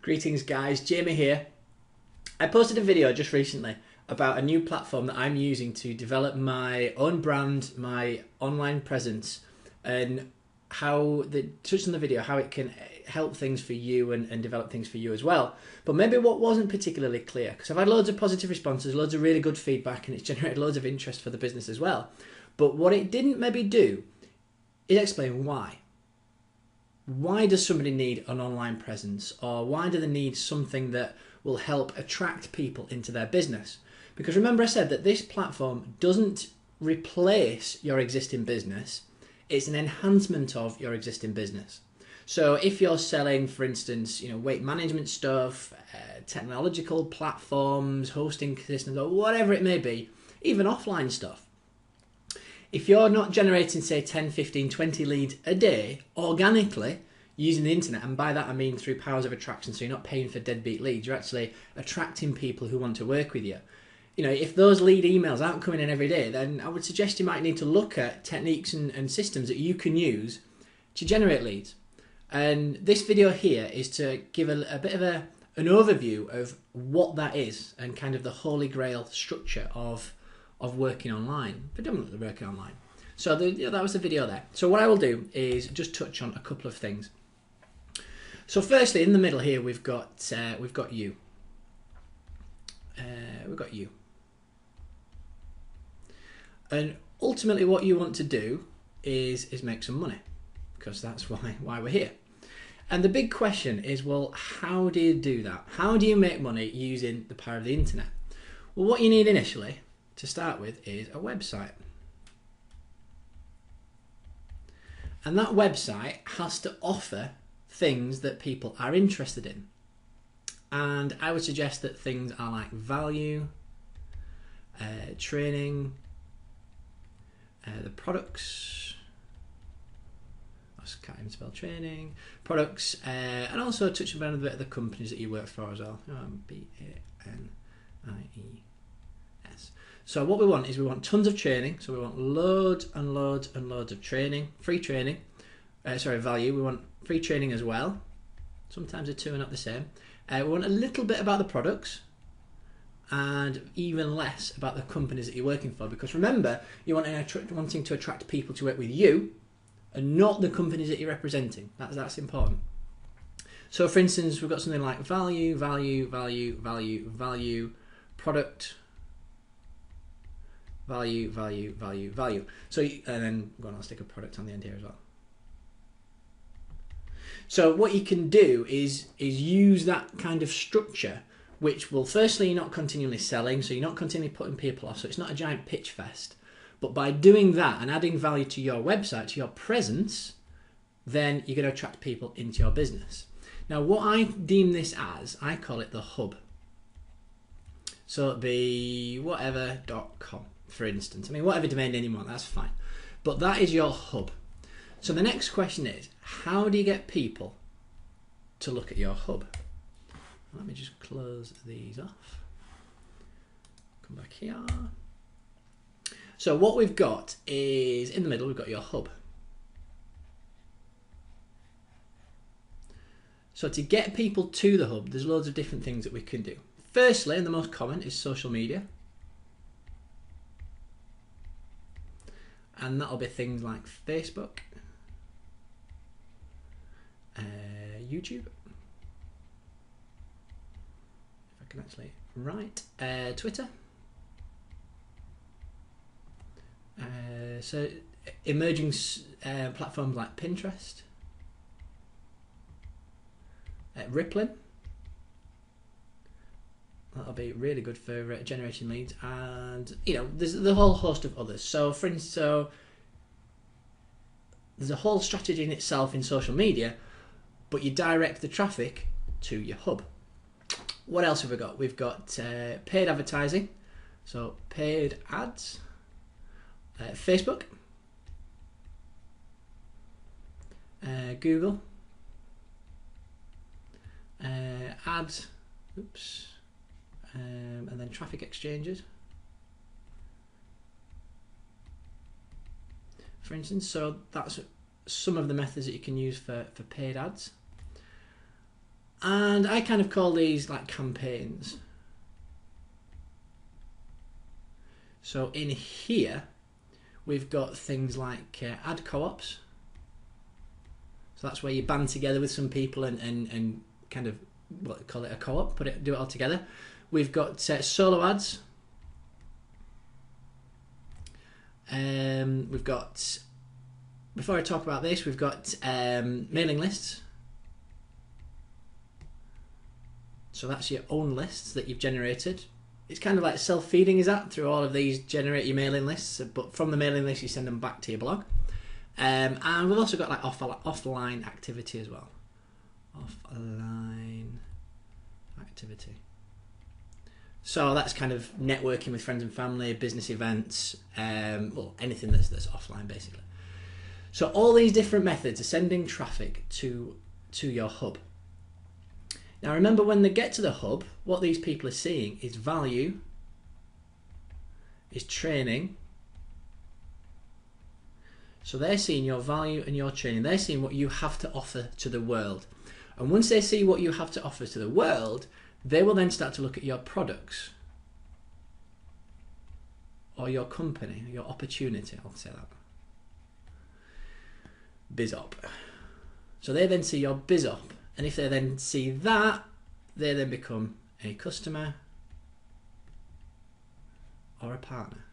Greetings guys, Jamie here. I posted a video just recently about a new platform that I'm using to develop my own brand, my online presence, and how touched on the video how it can help things for you and develop things for you as well. But maybe what wasn't particularly clear, because I've had loads of positive responses, loads of really good feedback, and it's generated loads of interest for the business as well. But what it didn't maybe do is explain why. Why does somebody need an online presence, or why do they need something that will help attract people into their business? Because remember I said that this platform doesn't replace your existing business, it's an enhancement of your existing business. So if you're selling, for instance, weight management stuff, technological platforms, hosting systems, or whatever it may be, even offline stuff, if you're not generating, say, 10, 15, 20 leads a day organically using the internet, and by that I mean through powers of attraction, so you're not paying for deadbeat leads, you're actually attracting people who want to work with you. If those lead emails aren't coming in every day, then I would suggest you might need to look at techniques and systems that you can use to generate leads. And this video here is to give a bit of an overview of what that is and kind of the holy grail structure of working online, predominantly working online. So that was the video there. So what I will do is just touch on a couple of things. So firstly, in the middle here, we've got you. We've got you. And ultimately what you want to do is make some money, because that's why we're here. And the big question is, well, how do you do that? How do you make money using the power of the internet? Well, what you need initially to start with is a website. And that website has to offer things that people are interested in. And I would suggest that things are like value, training, the products, I can't even spell training, products, and also touch about a bit of the companies that you work for as well. B-A-N-I-E-S. So what we want is we want tons of training. So we want loads and loads and loads of training, free training. Value. We want free training as well. Sometimes the two are not the same. We want a little bit about the products and even less about the companies that you're working for. Because remember, you're wanting to attract people to work with you and not the companies that you're representing. That's important. So for instance, we've got something like value, value, value, value, value, product, value, value, value, value. So, and then I'll stick a product on the end here as well. So what you can do is use that kind of structure, which will, firstly, you're not continually selling, so you're not continually putting people off, so it's not a giant pitch fest. But by doing that and adding value to your website, to your presence, then you're going to attract people into your business. Now, what I deem this as, I call it the hub. So it'd be whatever.com, for instance. I mean, whatever domain name you want, that's fine. But that is your hub. So the next question is, how do you get people to look at your hub? Let me just close these off. Come back here. So what we've got is, in the middle, we've got your hub. So to get people to the hub, there's loads of different things that we can do. Firstly, and the most common, is social media. And that'll be things like Facebook, YouTube, if I can actually write, Twitter. So emerging platforms like Pinterest, Rippling. That'll be really good for generating leads, and there's the whole host of others. So for instance, there's a whole strategy in itself in social media, but you direct the traffic to your hub. What else have we got? We've got paid advertising, so paid ads, Facebook, Google, ads, and then traffic exchanges, for instance. So that's some of the methods that you can use for paid ads. And I kind of call these like campaigns. So in here, we've got things like ad co-ops. So that's where you band together with some people and kind of call it a co-op, do it all together. We've got solo ads. We've got, before I talk about this, we've got mailing lists. So that's your own lists that you've generated. It's kind of like self-feeding, is that? Through all of these, generate your mailing lists, but from the mailing list you send them back to your blog. And we've also got like offline activity as well. Offline activity. So that's kind of networking with friends and family, business events, well, anything that's offline basically. So all these different methods are sending traffic to your hub. Now remember, when they get to the hub, what these people are seeing is value, is training. So they're seeing your value and your training. They're seeing what you have to offer to the world. And once they see what you have to offer to the world, they will then start to look at your products or your company, your opportunity, I'll say that. BizOp. So they then see your BizOp. And if they then see that, they then become a customer or a partner.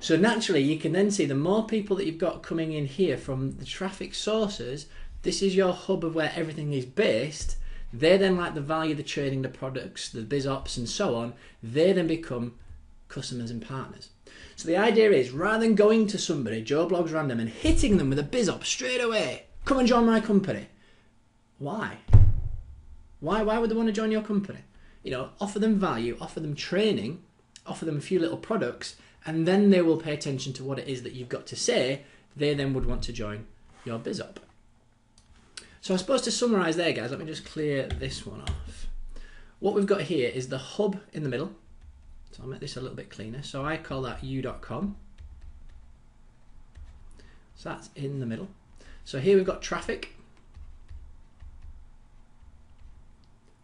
So naturally, you can then see the more people that you've got coming in here from the traffic sources, this is your hub of where everything is based. They then like the value, the trading, the products, the BizOps and so on. They then become customers and partners. So the idea is, rather than going to somebody, Joe Blogs Random, and hitting them with a BizOp straight away, come and join my company. Why? Why would they want to join your company? You know, offer them value, offer them training, offer them a few little products, and then they will pay attention to what it is that you've got to say. They then would want to join your BizOp. So I suppose to summarize there, guys, let me just clear this one off. What we've got here is the hub in the middle. So I'll make this a little bit cleaner. So I call that u.com. So that's in the middle. So here we've got traffic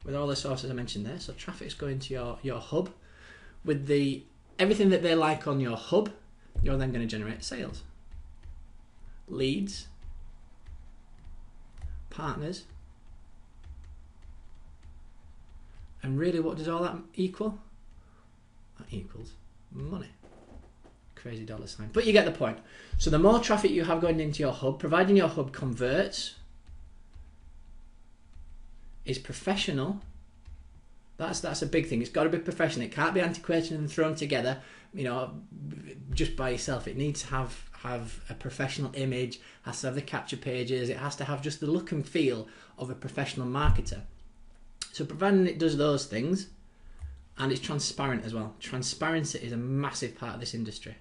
with all the sources I mentioned there. So traffic's going to your hub. With everything that they like on your hub, you're then going to generate sales, leads, partners, and really what does all that equal? That equals money. Crazy dollar sign. But you get the point. So the more traffic you have going into your hub, providing your hub converts, is professional. That's a big thing. It's got to be professional. It can't be antiquated and thrown together, you know, just by itself. It needs to have a professional image, has to have the capture pages, it has to have just the look and feel of a professional marketer. So providing it does those things, and it's transparent as well. Transparency is a massive part of this industry.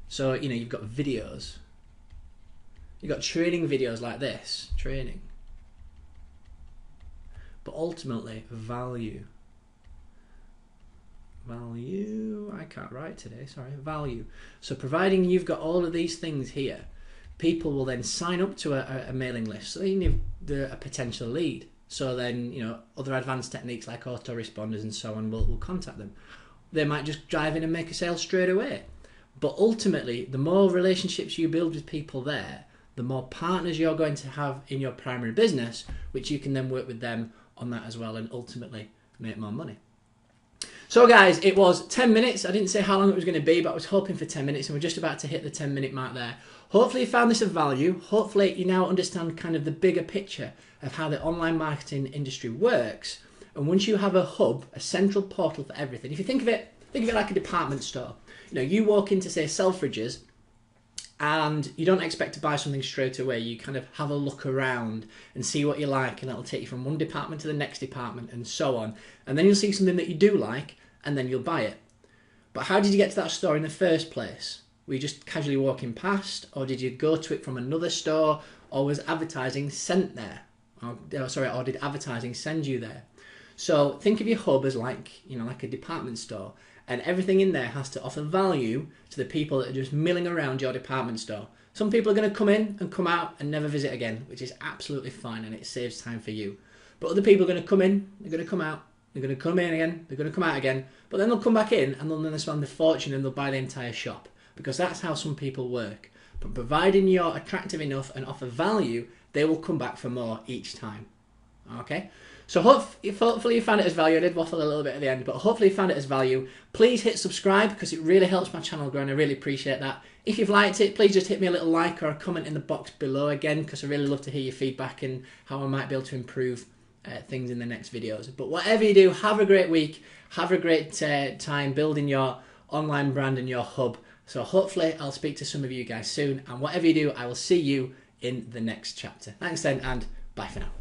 So, you know, you've got videos. You've got training videos like this, training. But ultimately, value. Value, I can't write today, sorry, value. So providing you've got all of these things here, people will then sign up to a mailing list. So you need a potential lead. So then, you know, other advanced techniques like autoresponders and so on will contact them. They might just drive in and make a sale straight away. But ultimately, the more relationships you build with people there, the more partners you're going to have in your primary business, which you can then work with them on that as well and ultimately make more money. So guys, it was 10 minutes. I didn't say how long it was going to be, but I was hoping for 10 minutes and we're just about to hit the 10-minute mark there. Hopefully you found this of value. Hopefully you now understand kind of the bigger picture of how the online marketing industry works. And once you have a hub, a central portal for everything, if you think of it like a department store. You know, you walk into, say, Selfridges, and you don't expect to buy something straight away. You kind of have a look around and see what you like, and that'll take you from one department to the next department and so on. And then you'll see something that you do like, and then you'll buy it. But how did you get to that store in the first place? Were you just casually walking past, or did you go to it from another store, or was advertising sent there? Or did advertising send you there? So think of your hub as like, you know, like a department store. And everything in there has to offer value to the people that are just milling around your department store. Some people are going to come in and come out and never visit again, which is absolutely fine, and it saves time for you. But other people are going to come in, they're going to come out, they're going to come in again, they're going to come out again, but then they'll come back in and they'll then spend a fortune and they'll buy the entire shop, because that's how some people work. But providing you're attractive enough and offer value, they will come back for more each time. Okay? So hopefully you found it as value. I did waffle a little bit at the end, but hopefully you found it as value. Please hit subscribe, because it really helps my channel grow, and I really appreciate that. If you've liked it, please just hit me a little like or a comment in the box below again, because I really love to hear your feedback and how I might be able to improve things in the next videos. But whatever you do, have a great week. Have a great time building your online brand and your hub. So hopefully I'll speak to some of you guys soon. And whatever you do, I will see you in the next chapter. Thanks then, and bye for now.